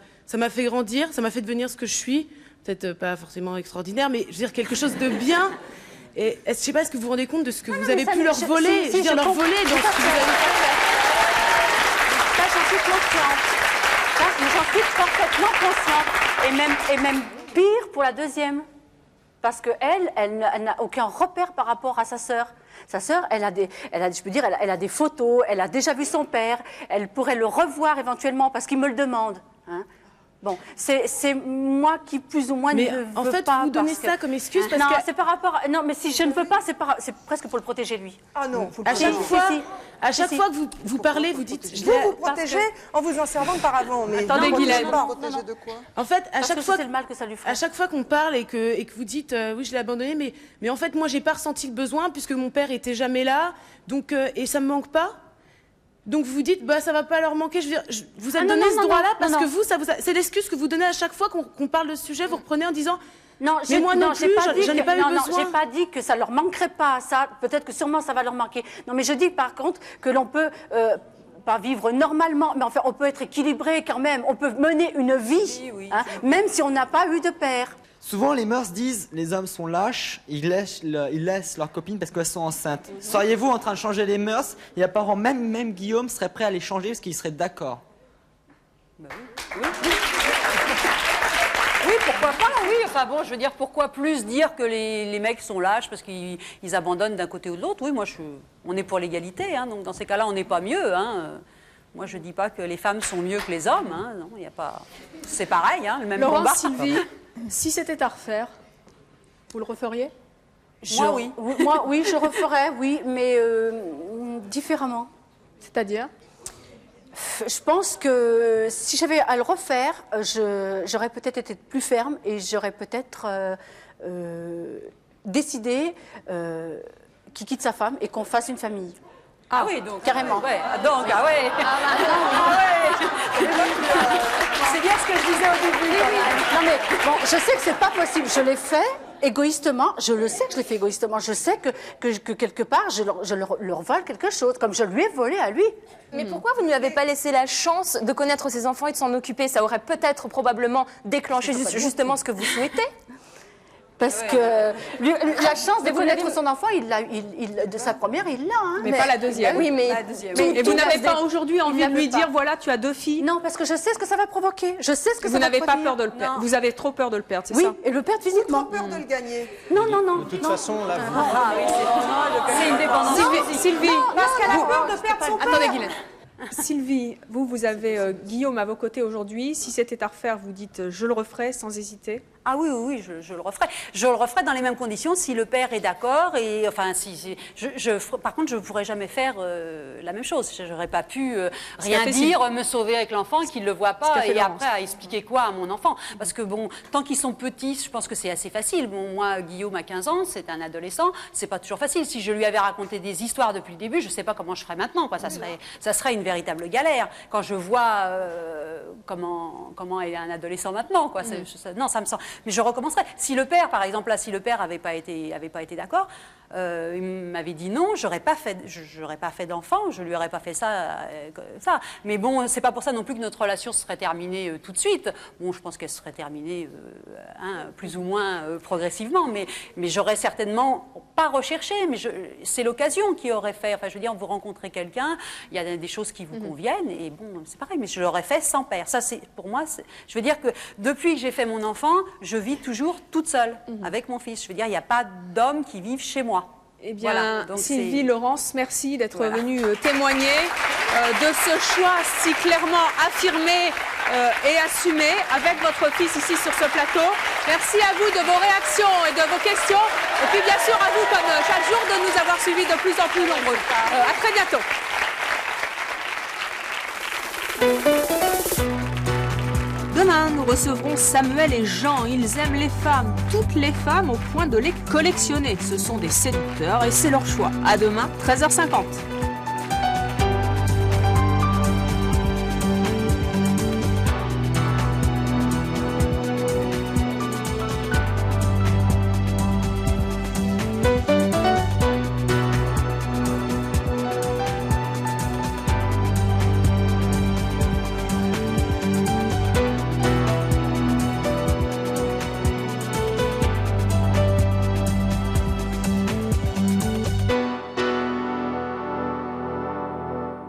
fait grandir, ça m'a fait devenir ce que je suis. Peut-être pas forcément extraordinaire, mais je veux dire quelque chose de bien. Et je sais pas, est-ce que vous vous rendez compte de ce que vous avez pu leur voler, je veux dire leur voler dans ce que vous avez fait. Ça, j'en suis consciente. J'en suis parfaitement consciente. Et même pire pour la deuxième. Parce qu'elle n'a aucun repère par rapport à sa sœur. Sa sœur, elle a des photos, elle a déjà vu son père, elle pourrait le revoir éventuellement parce qu'il me le demande. Hein. Bon, c'est moi qui plus ou moins ne veux pas. En fait, vous donnez ça comme excuse parce non, que... c'est par rapport... Non, mais si je ne veux pas, c'est presque pour le protéger lui. Ah non, faut le à chaque fois que vous parlez, vous dites... Vous protégez en vous en servant par avant. Mais attendez, Guylaine. Protéger de quoi? En fait, à chaque fois, c'est le mal que ça lui ferait. À chaque fois qu'on parle et que vous dites oui, je l'ai abandonné, mais en fait, moi, j'ai pas ressenti le besoin puisque mon père était jamais là, donc et ça me manque pas. Donc vous dites, ça va pas leur manquer. Je veux dire, vous êtes donné ce droit-là parce que c'est l'excuse que vous donnez à chaque fois qu'on parle de ce sujet. Vous reprenez en disant, non, mais moi non plus, j'en ai pas eu besoin. Non, j'ai pas dit que ça leur manquerait pas. Ça, peut-être que sûrement ça va leur manquer. Non, mais je dis par contre que l'on peut pas vivre normalement, mais enfin on peut être équilibré quand même. On peut mener une vie, hein, même si on n'a pas eu de père. Souvent, les mœurs disent les hommes sont lâches, ils laissent leurs copines parce qu'elles sont enceintes. Seriez-vous en train de changer les mœurs et apparemment même Guillaume serait prêt à les changer parce qu'il serait d'accord? Oui, pourquoi pas, oui. Enfin bon, je veux dire, pourquoi plus dire que les mecs sont lâches parce qu'ils abandonnent d'un côté ou de l'autre? Oui, moi, on est pour l'égalité, hein, donc dans ces cas-là, on n'est pas mieux, hein. Moi, je ne dis pas que les femmes sont mieux que les hommes, hein. Non, il n'y a pas... C'est pareil, hein, le même combat. Laurence, Sylvie, si c'était à refaire, vous le referiez? Moi, oui. Moi, oui, je referais, oui, mais différemment. C'est-à-dire? Je pense que si j'avais à le refaire, j'aurais peut-être été plus ferme et j'aurais peut-être décidé qu'il quitte sa femme et qu'on fasse une famille. Ah oui, donc carrément. Ouais, donc ah ouais. C'est bien ce que je disais au début. Non mais bon, je sais que c'est pas possible. Je l'ai fait égoïstement. Je le sais que je l'ai fait égoïstement. Je sais que quelque part je leur vole quelque chose, comme je lui ai volé à lui. Mais pourquoi vous ne lui avez pas laissé la chance de connaître ses enfants et de s'en occuper? Ça aurait peut-être probablement déclenché justement ce que vous souhaitez. Parce que la chance de connaître son enfant, de sa première, il l'a. Hein, mais pas la deuxième. Oui, mais et vous n'avez pas aujourd'hui envie de lui dire, voilà, tu as 2 filles? Non, parce que je sais ce que ça va provoquer. Je sais ce que vous ça va n'avez pas produire. peur de le perdre. Vous avez trop peur de le perdre, c'est ça? Oui, et le perdre physiquement. Trop peur de le gagner. Non. De toute façon, là, c'est une dépendance. Sylvie, parce qu'elle a peur de perdre son père. Attendez, Guylaine. Sylvie, vous avez Guillaume à vos côtés aujourd'hui. Si c'était à refaire, vous dites je le referais sans hésiter? Ah oui, oui, oui, je le referai. Je le referai dans les mêmes conditions si le père est d'accord. Et enfin, par contre, je ne pourrais jamais faire la même chose. Je n'aurais pas pu rien dire, me sauver avec l'enfant, qu'il ne le voit pas, et après à expliquer quoi à mon enfant. Parce que bon, tant qu'ils sont petits, je pense que c'est assez facile. Bon, moi, Guillaume a 15 ans, c'est un adolescent, c'est pas toujours facile. Si je lui avais raconté des histoires depuis le début, je ne sais pas comment je ferais maintenant, quoi. Ça serait une véritable galère. Quand je vois comment est un adolescent maintenant, quoi. Non, ça me semble. Mais je recommencerai. Si le père, par exemple, là, si le père n'avait pas été d'accord, il m'avait dit non, j'aurais pas fait d'enfant, je lui aurais pas fait ça. Mais bon, c'est pas pour ça non plus que notre relation serait terminée tout de suite. Bon, je pense qu'elle serait terminée plus ou moins progressivement, mais j'aurais certainement pas recherché. Mais c'est l'occasion qui aurait fait. Enfin, je veux dire, vous rencontrez quelqu'un, il y a des choses qui vous conviennent, et bon, c'est pareil. Mais je l'aurais fait sans père. Ça, c'est pour moi. Je veux dire que depuis que j'ai fait mon enfant, je vis toujours toute seule avec mon fils. Je veux dire, il n'y a pas d'hommes qui vivent chez moi. Eh bien, voilà, donc Sylvie, Laurence, merci d'être venue témoigner de ce choix si clairement affirmé et assumé avec votre fils ici sur ce plateau. Merci à vous de vos réactions et de vos questions. Et puis bien sûr à vous, comme chaque jour, de nous avoir suivis de plus en plus nombreux. À très bientôt. Demain, nous recevrons Samuel et Jean. Ils aiment les femmes, toutes les femmes, au point de les collectionner. Ce sont des séducteurs et c'est leur choix. À demain, 13h50.